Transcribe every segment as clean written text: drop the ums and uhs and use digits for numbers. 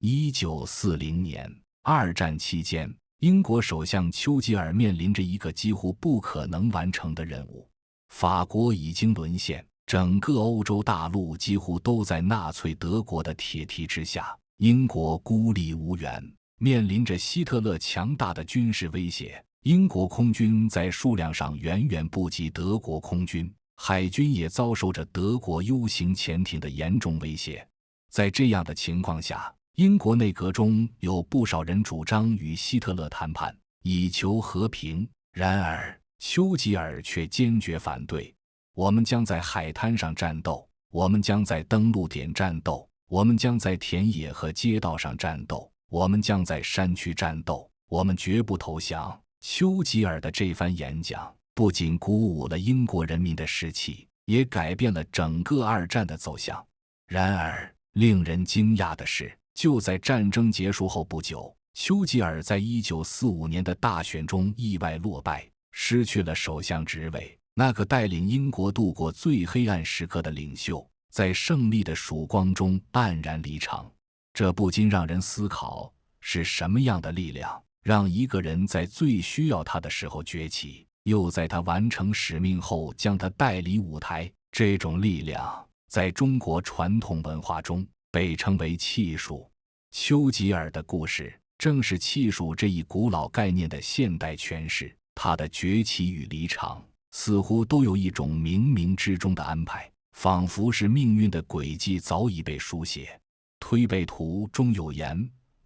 1940年，二战期间，英国首相丘吉尔面临着一个几乎不可能完成的任务。法国已经沦陷，整个欧洲大陆几乎都在纳粹德国的铁蹄之下，英国孤立无援，面临着希特勒强大的军事威胁。英国空军在数量上远远不及德国空军，海军也遭受着德国 U 型潜艇的严重威胁。在这样的情况下，英国内阁中有不少人主张与希特勒谈判，以求和平。然而，丘吉尔却坚决反对。我们将在海滩上战斗，我们将在登陆点战斗，我们将在田野和街道上战斗，我们将在山区战斗，我们绝不投降。丘吉尔的这番演讲不仅鼓舞了英国人民的士气，也改变了整个二战的走向。然而，令人惊讶的是，就在战争结束后不久，丘吉尔在1945年的大选中意外落败，失去了首相职位。那个带领英国度过最黑暗时刻的领袖，在胜利的曙光中黯然离场。这不禁让人思考，是什么样的力量让一个人在最需要他的时候崛起，又在他完成使命后将他带离舞台？这种力量在中国传统文化中被称为气数。丘吉尔的故事正是气数这一古老概念的现代诠释。他的崛起与离场似乎都有一种冥冥之中的安排，仿佛是命运的轨迹早已被书写。推背图中有言：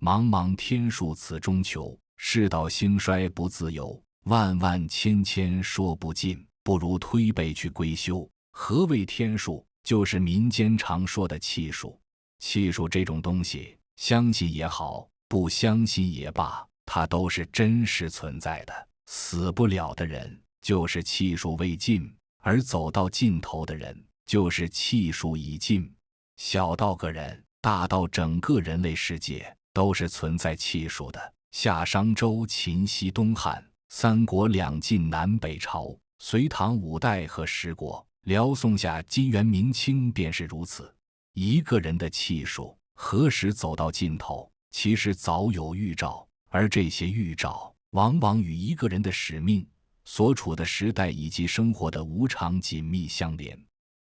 茫茫天数此中求，世道兴衰不自由，万万千千说不尽，不如推背去归休。何谓天数？就是民间常说的气数。气数这种东西，相信也好，不相信也罢，它都是真实存在的。死不了的人就是气数未尽，而走到尽头的人就是气数已尽。小到个人，大到整个人类世界，都是存在气数的。夏商周秦西东汉，三国两晋南北朝，隋唐五代和十国，辽宋夏金元明清便是如此。一个人的气数何时走到尽头，其实早有预兆，而这些预兆往往与一个人的使命、所处的时代以及生活的无常紧密相连。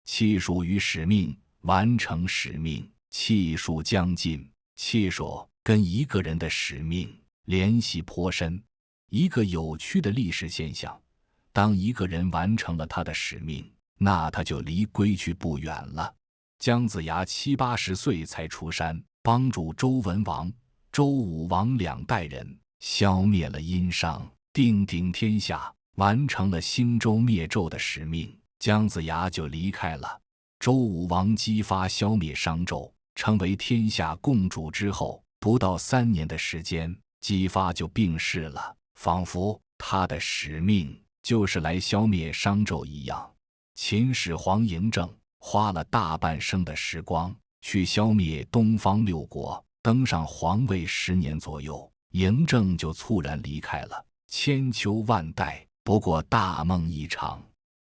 气数与使命，完成使命，气数将尽。气数跟一个人的使命联系颇深。一个有趣的历史现象，当一个人完成了他的使命，那他就离归去不远了。姜子牙70、80岁才出山，帮助周文王、周武王2代人消灭了殷商，定鼎天下，完成了兴周灭纣的使命，姜子牙就离开了。周武王姬发消灭商纣，成为天下共主之后，不到3年的时间，姬发就病逝了，仿佛他的使命就是来消灭商纣一样。秦始皇嬴政花了大半生的时光去消灭东方6国，登上皇位10年左右，嬴政就猝然离开了。千秋万代，不过大梦一场。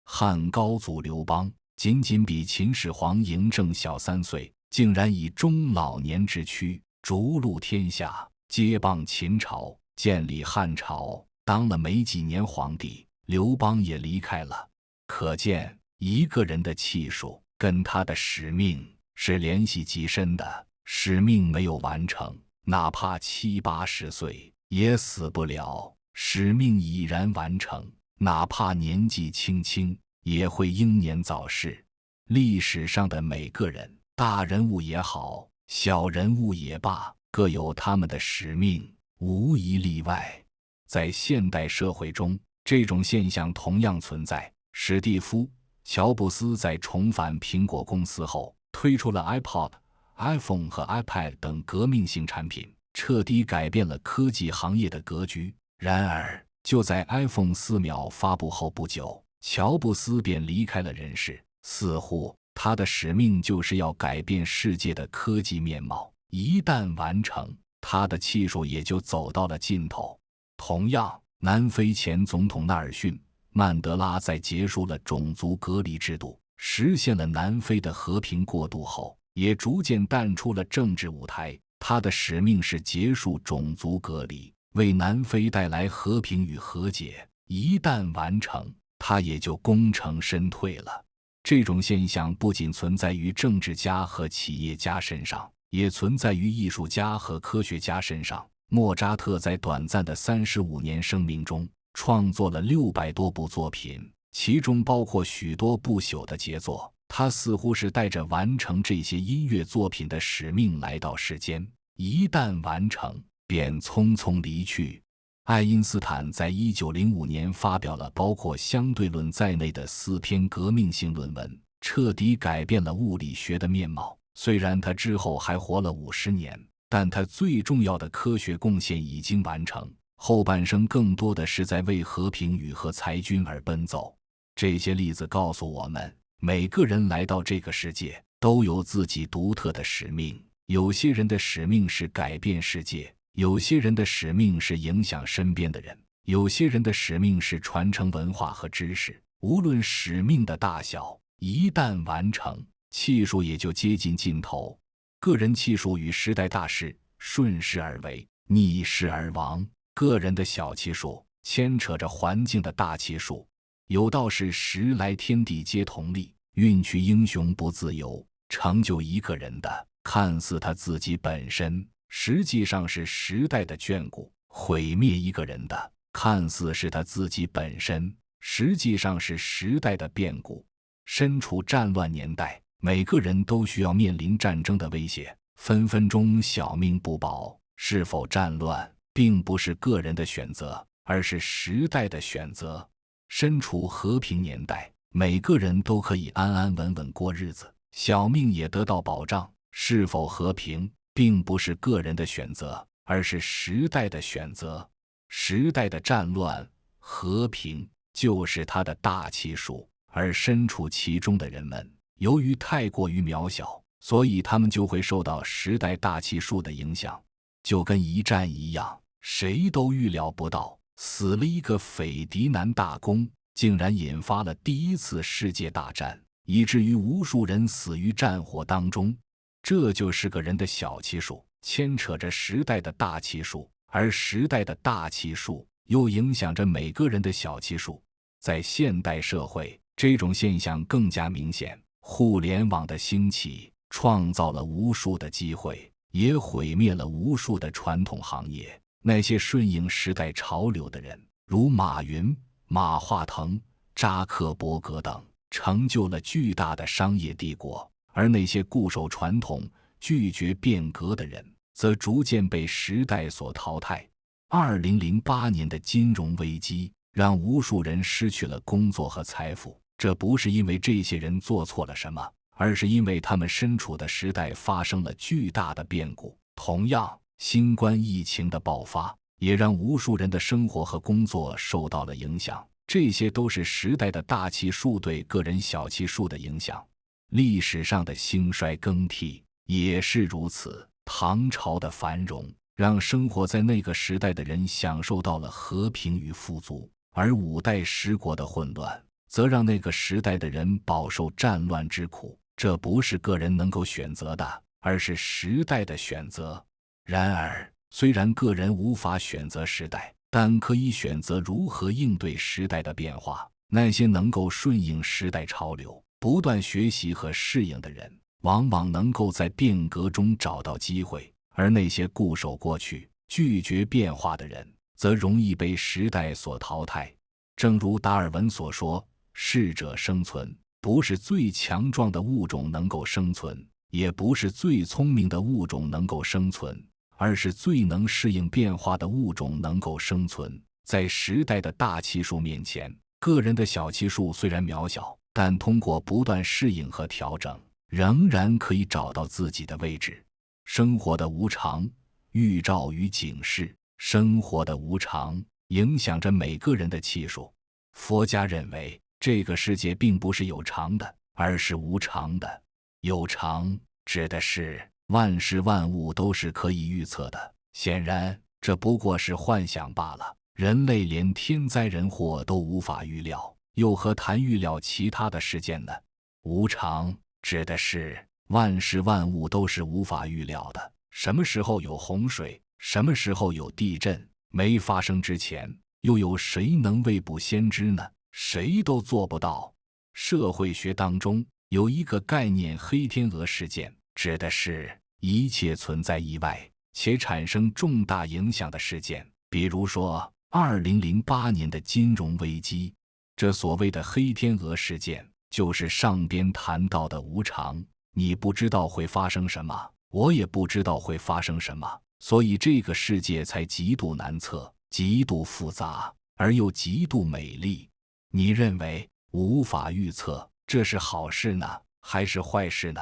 汉高祖刘邦仅仅比秦始皇嬴政小3岁，竟然以中老年之躯逐鹿天下，接棒秦朝，建立汉朝，当了没几年皇帝，刘邦也离开了。可见一个人的气数跟他的使命是联系极深的。使命没有完成，哪怕70、80岁也死不了；使命已然完成，哪怕年纪轻轻也会英年早逝。历史上的每个人，大人物也好，小人物也罢，各有他们的使命，无一例外。在现代社会中，这种现象同样存在。史蒂夫·乔布斯在重返苹果公司后，推出了 iPod、iPhone 和 iPad 等革命性产品，彻底改变了科技行业的格局。然而，就在 iPhone 4秒发布后不久，乔布斯便离开了人世，似乎他的使命就是要改变世界的科技面貌。一旦完成，他的气数也就走到了尽头。同样，南非前总统纳尔逊·曼德拉在结束了种族隔离制度，实现了南非的和平过渡后，也逐渐淡出了政治舞台。他的使命是结束种族隔离，为南非带来和平与和解。一旦完成，他也就功成身退了。这种现象不仅存在于政治家和企业家身上，也存在于艺术家和科学家身上。莫扎特在短暂的35年生命中，创作了600多部作品，其中包括许多不朽的杰作。他似乎是带着完成这些音乐作品的使命来到世间，一旦完成，便匆匆离去。爱因斯坦在1905年发表了包括相对论在内的4篇革命性论文，彻底改变了物理学的面貌。虽然他之后还活了50年，但他最重要的科学贡献已经完成，后半生更多的是在为和平与和裁军而奔走。这些例子告诉我们，每个人来到这个世界都有自己独特的使命，有些人的使命是改变世界，有些人的使命是影响身边的人，有些人的使命是传承文化和知识。无论使命的大小，一旦完成，气数也就接近尽头。个人气数与时代大势顺势而为，逆势而亡。个人的小气数牵扯着环境的大气数。有道是时来天地皆同力，运去英雄不自由。成就一个人的，看似他自己本身，实际上是时代的眷顾；毁灭一个人的，看似是他自己本身，实际上是时代的变故。身处战乱年代，每个人都需要面临战争的威胁，分分钟小命不保。是否战乱，并不是个人的选择，而是时代的选择。身处和平年代，每个人都可以安安稳稳过日子，小命也得到保障。是否和平，并不是个人的选择，而是时代的选择。时代的战乱、和平就是它的大气数，而身处其中的人们，由于太过于渺小，所以他们就会受到时代大气数的影响。就跟一战一样，谁都预料不到，死了一个斐迪南大公，竟然引发了第1次世界大战，以至于无数人死于战火当中。这就是个人的小气数，牵扯着时代的大气数，而时代的大气数又影响着每个人的小气数。在现代社会，这种现象更加明显。互联网的兴起，创造了无数的机会，也毁灭了无数的传统行业。那些顺应时代潮流的人，如马云、马化腾、扎克伯格等，成就了巨大的商业帝国。而那些固守传统、拒绝变革的人，则逐渐被时代所淘汰。2008年的金融危机让无数人失去了工作和财富，这不是因为这些人做错了什么，而是因为他们身处的时代发生了巨大的变故。同样，新冠疫情的爆发也让无数人的生活和工作受到了影响，这些都是时代的大气数对个人小气数的影响。历史上的兴衰更替也是如此。唐朝的繁荣让生活在那个时代的人享受到了和平与富足，而5代10国的混乱则让那个时代的人饱受战乱之苦。这不是个人能够选择的，而是时代的选择。然而，虽然个人无法选择时代，但可以选择如何应对时代的变化。那些能够顺应时代潮流，不断学习和适应的人，往往能够在变革中找到机会，而那些固守过去、拒绝变化的人，则容易被时代所淘汰。正如达尔文所说，适者生存，不是最强壮的物种能够生存，也不是最聪明的物种能够生存，而是最能适应变化的物种能够生存。在时代的大气数面前，个人的小气数虽然渺小，但通过不断适应和调整，仍然可以找到自己的位置。生活的无常，预兆与警示。生活的无常影响着每个人的气数。佛家认为，这个世界并不是有常的，而是无常的。有常指的是万事万物都是可以预测的，显然这不过是幻想罢了。人类连天灾人祸都无法预料，又何谈预料其他的事件呢？无常指的是万事万物都是无法预料的，什么时候有洪水，什么时候有地震，没发生之前，又有谁能未卜先知呢？谁都做不到。社会学当中有一个概念，黑天鹅事件，指的是一切存在意外且产生重大影响的事件，比如说2008年的金融危机。这所谓的黑天鹅事件，就是上边谈到的无常。你不知道会发生什么，我也不知道会发生什么，所以这个世界才极度难测，极度复杂，而又极度美丽。你认为无法预测，这是好事呢，还是坏事呢？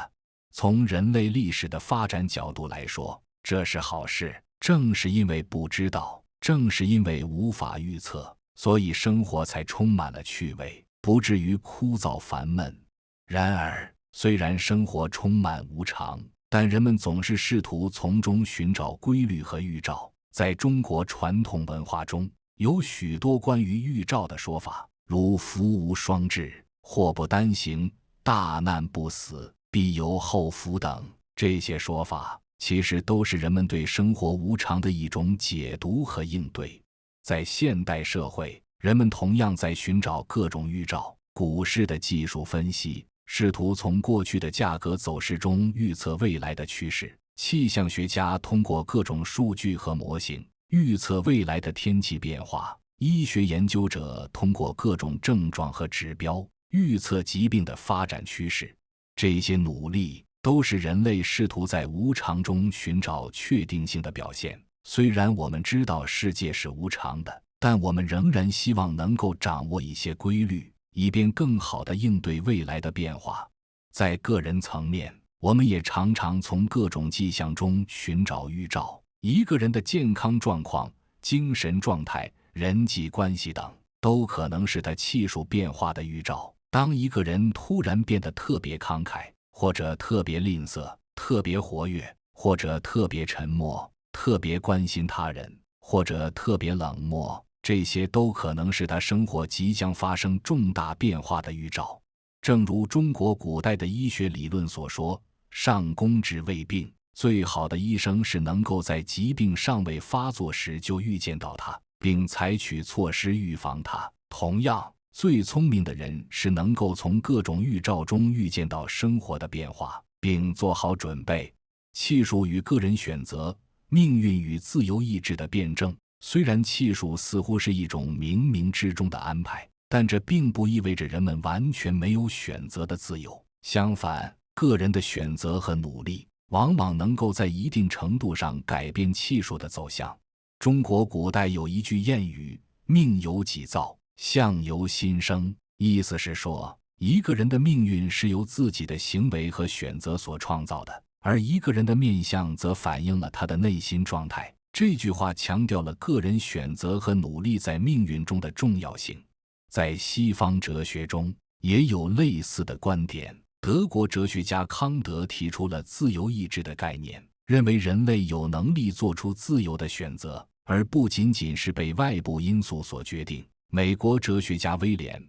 从人类历史的发展角度来说，这是好事。正是因为不知道，正是因为无法预测，所以生活才充满了趣味，不至于枯燥烦闷。然而，虽然生活充满无常，但人们总是试图从中寻找规律和预兆。在中国传统文化中，有许多关于预兆的说法，如福无双至、祸不单行、大难不死、必有后福等。这些说法其实都是人们对生活无常的一种解读和应对。在现代社会，人们同样在寻找各种预兆。股市的技术分析试图从过去的价格走势中预测未来的趋势，气象学家通过各种数据和模型预测未来的天气变化，医学研究者通过各种症状和指标预测疾病的发展趋势。这些努力都是人类试图在无常中寻找确定性的表现。虽然我们知道世界是无常的，但我们仍然希望能够掌握一些规律，以便更好地应对未来的变化。在个人层面，我们也常常从各种迹象中寻找预兆。一个人的健康状况、精神状态、人际关系等，都可能是他气数变化的预兆。当一个人突然变得特别慷慨，或者特别吝啬、特别活跃，或者特别沉默、特别关心他人，或者特别冷漠，这些都可能是他生活即将发生重大变化的预兆。正如中国古代的医学理论所说，上工治未病，最好的医生是能够在疾病尚未发作时就预见到它，并采取措施预防它。同样，最聪明的人是能够从各种预兆中预见到生活的变化，并做好准备。气数与个人选择、命运与自由意志的辩证。虽然气数似乎是一种冥冥之中的安排，但这并不意味着人们完全没有选择的自由。相反，个人的选择和努力往往能够在一定程度上改变气数的走向。中国古代有一句谚语：命由己造，相由心生，意思是说，一个人的命运是由自己的行为和选择所创造的，而一个人的面相则反映了他的内心状态。这句话强调了个人选择和努力在命运中的重要性。在西方哲学中也有类似的观点。德国哲学家康德提出了自由意志的概念，认为人类有能力做出自由的选择，而不仅仅是被外部因素所决定。美国哲学家威廉·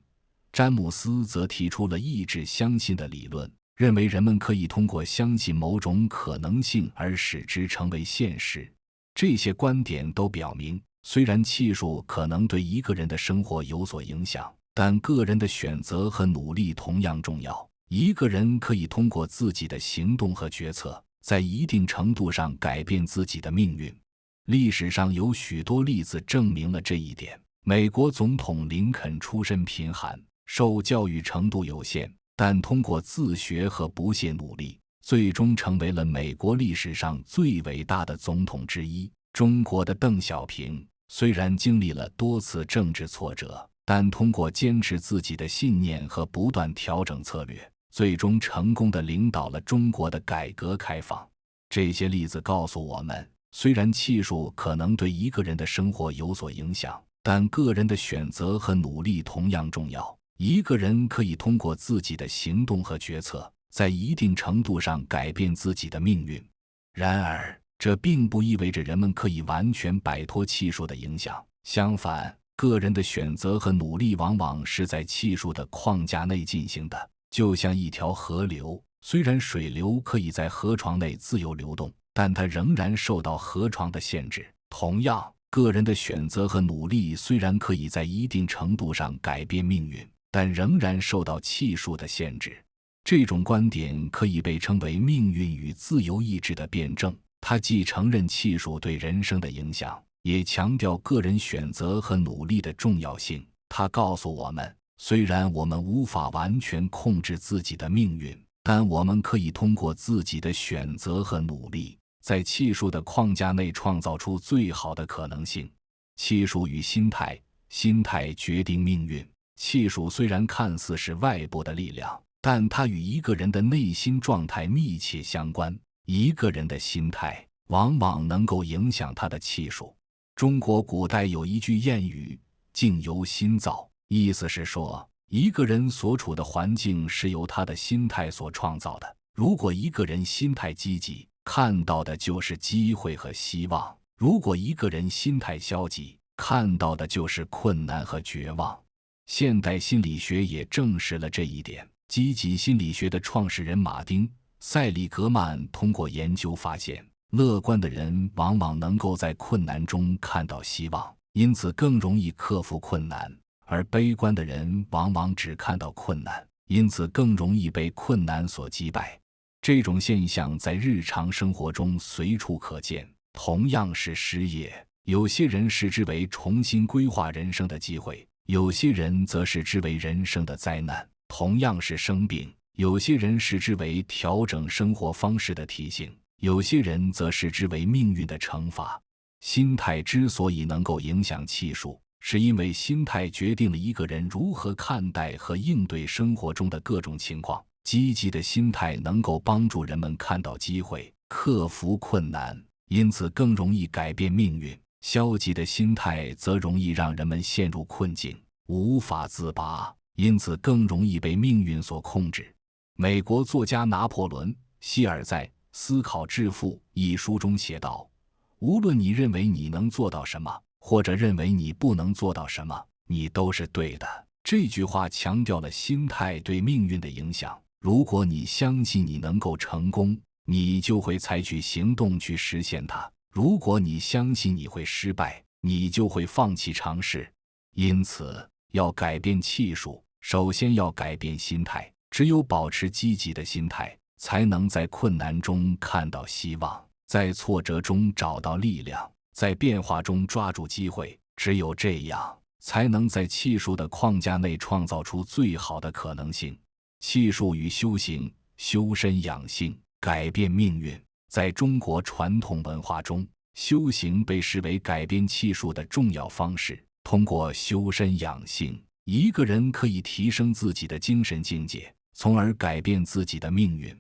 詹姆斯则提出了意志相信的理论，认为人们可以通过相信某种可能性而使之成为现实。这些观点都表明，虽然气数可能对一个人的生活有所影响，但个人的选择和努力同样重要。一个人可以通过自己的行动和决策，在一定程度上改变自己的命运。历史上有许多例子证明了这一点。美国总统林肯出身贫寒，受教育程度有限，但通过自学和不懈努力，最终成为了美国历史上最伟大的总统之一。中国的邓小平虽然经历了多次政治挫折，但通过坚持自己的信念和不断调整策略，最终成功地领导了中国的改革开放。这些例子告诉我们，虽然气数可能对一个人的生活有所影响，但个人的选择和努力同样重要。一个人可以通过自己的行动和决策，在一定程度上改变自己的命运。然而，这并不意味着人们可以完全摆脱气数的影响。相反，个人的选择和努力往往是在气数的框架内进行的。就像一条河流，虽然水流可以在河床内自由流动，但它仍然受到河床的限制。同样，个人的选择和努力虽然可以在一定程度上改变命运，但仍然受到气数的限制。这种观点可以被称为命运与自由意志的辩证，它既承认气数对人生的影响，也强调个人选择和努力的重要性。它告诉我们，虽然我们无法完全控制自己的命运，但我们可以通过自己的选择和努力，在气数的框架内创造出最好的可能性。气数与心态，心态决定命运。气数虽然看似是外部的力量，但它与一个人的内心状态密切相关。一个人的心态往往能够影响他的气数。中国古代有一句谚语：境由心造，意思是说，一个人所处的环境是由他的心态所创造的。如果一个人心态积极，看到的就是机会和希望；如果一个人心态消极，看到的就是困难和绝望。现代心理学也证实了这一点。积极心理学的创始人马丁·塞利格曼通过研究发现，乐观的人往往能够在困难中看到希望，因此更容易克服困难；而悲观的人往往只看到困难，因此更容易被困难所击败。这种现象在日常生活中随处可见。同样是失业，有些人视之为重新规划人生的机会，有些人则视之为人生的灾难。同样是生病，有些人视之为调整生活方式的提醒，有些人则视之为命运的惩罚。心态之所以能够影响气数，是因为心态决定了一个人如何看待和应对生活中的各种情况。积极的心态能够帮助人们看到机会，克服困难，因此更容易改变命运；消极的心态则容易让人们陷入困境，无法自拔，因此更容易被命运所控制。美国作家拿破仑·希尔在《思考致富》一书中写道：无论你认为你能做到什么，或者认为你不能做到什么，你都是对的。这句话强调了心态对命运的影响。如果你相信你能够成功，你就会采取行动去实现它；如果你相信你会失败，你就会放弃尝试。因此，要改变气数，首先要改变心态。只有保持积极的心态，才能在困难中看到希望，在挫折中找到力量，在变化中抓住机会。只有这样，才能在气数的框架内创造出最好的可能性。气数与修行，修身养性，改变命运。在中国传统文化中，修行被视为改变气数的重要方式。通过修身养性，一个人可以提升自己的精神境界，从而改变自己的命运。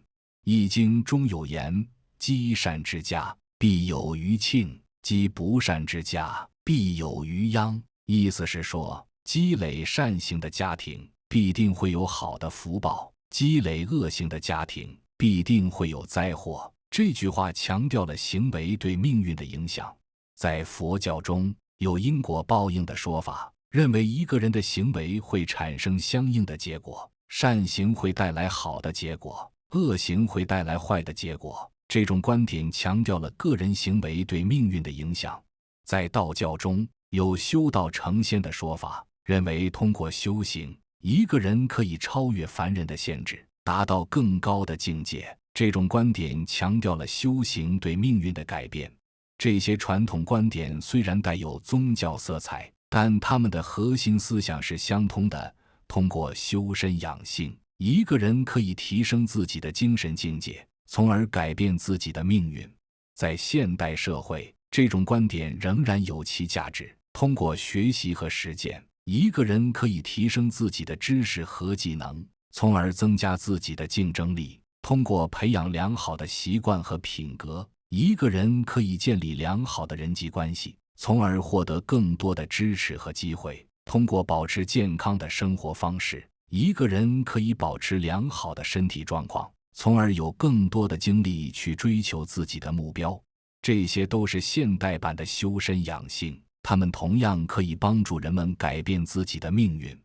易经中有言：积善之家，必有余庆；积不善之家，必有余殃。意思是说，积累善行的家庭必定会有好的福报，积累恶行的家庭必定会有灾祸。这句话强调了行为对命运的影响。在佛教中，有因果报应的说法，认为一个人的行为会产生相应的结果，善行会带来好的结果，恶行会带来坏的结果。这种观点强调了个人行为对命运的影响。在道教中，有修道成仙的说法，认为通过修行，一个人可以超越凡人的限制，达到更高的境界。这种观点强调了修行对命运的改变。这些传统观点虽然带有宗教色彩，但它们的核心思想是相通的。通过修身养性，一个人可以提升自己的精神境界，从而改变自己的命运。在现代社会，这种观点仍然有其价值。通过学习和实践，一个人可以提升自己的知识和技能，从而增加自己的竞争力。通过培养良好的习惯和品格，一个人可以建立良好的人际关系，从而获得更多的支持和机会。通过保持健康的生活方式，一个人可以保持良好的身体状况，从而有更多的精力去追求自己的目标。这些都是现代版的修身养性，它们同样可以帮助人们改变自己的命运。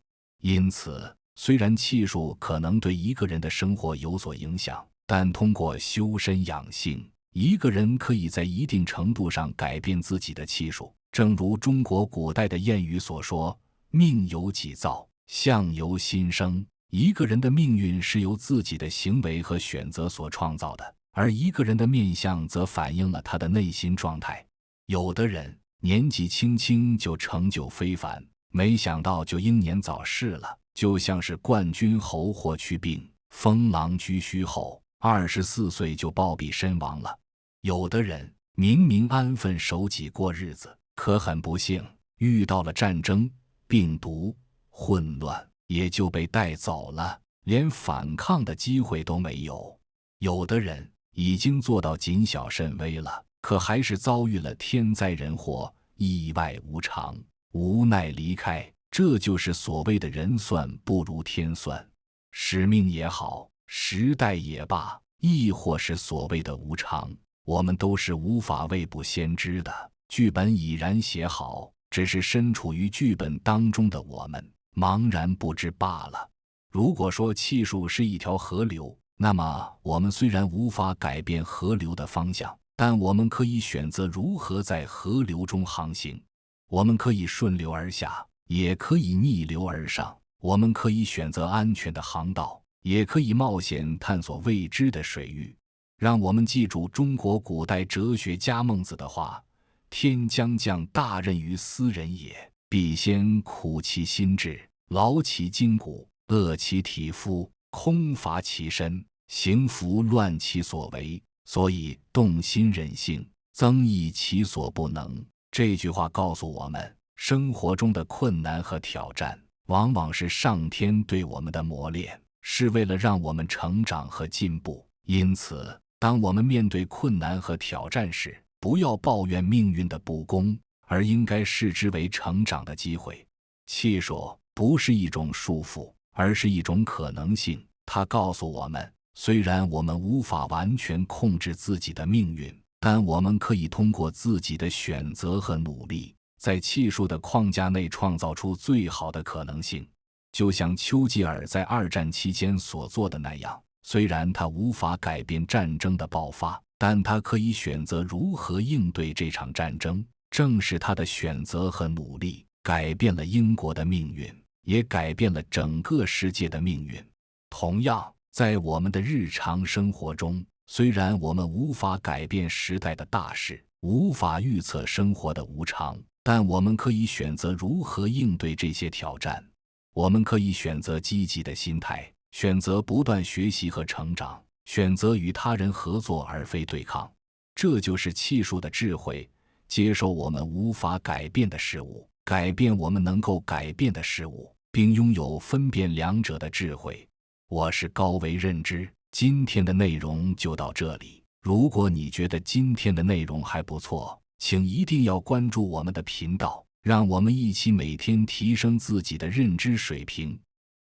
因此，虽然气数可能对一个人的生活有所影响，但通过修身养性，一个人可以在一定程度上改变自己的气数，正如中国古代的谚语所说：命由己造，相由心生。一个人的命运是由自己的行为和选择所创造的，而一个人的面相则反映了他的内心状态。有的人年纪轻轻就成就非凡，没想到就英年早逝了，就像是冠军侯霍去病，封狼居胥后，24岁就暴毙身亡了。有的人明明安分守己过日子，可很不幸遇到了战争、病毒、混乱，也就被带走了，连反抗的机会都没有。有的人已经做到谨小慎微了，可还是遭遇了天灾人祸、意外无常，无奈离开。这就是所谓的人算不如天算。使命也好，时代也罢，亦或是所谓的无常，我们都是无法未卜先知的。剧本已然写好，只是身处于剧本当中的我们茫然不知罢了。如果说气数是一条河流，那么我们虽然无法改变河流的方向，但我们可以选择如何在河流中航行。我们可以顺流而下，也可以逆流而上。我们可以选择安全的航道，也可以冒险探索未知的水域。让我们记住中国古代哲学家孟子的话：天将降大任于斯人也，必先苦其心志，劳其筋骨，饿其体肤，空乏其身，行拂乱其所为，所以动心忍性，增益其所不能。这句话告诉我们，生活中的困难和挑战往往是上天对我们的磨练，是为了让我们成长和进步。因此，当我们面对困难和挑战时，不要抱怨命运的不公，而应该视之为成长的机会。气数不是一种束缚，而是一种可能性。它告诉我们，虽然我们无法完全控制自己的命运，但我们可以通过自己的选择和努力，在气数的框架内创造出最好的可能性。就像丘吉尔在二战期间所做的那样，虽然他无法改变战争的爆发，但他可以选择如何应对这场战争。正是他的选择和努力，改变了英国的命运，也改变了整个世界的命运。同样，在我们的日常生活中，虽然我们无法改变时代的大事，无法预测生活的无常，但我们可以选择如何应对这些挑战。我们可以选择积极的心态，选择不断学习和成长，选择与他人合作而非对抗。这就是气数的智慧，接受我们无法改变的事物，改变我们能够改变的事物，并拥有分辨两者的智慧。我是高维认知，今天的内容就到这里。如果你觉得今天的内容还不错，请一定要关注我们的频道，让我们一起每天提升自己的认知水平。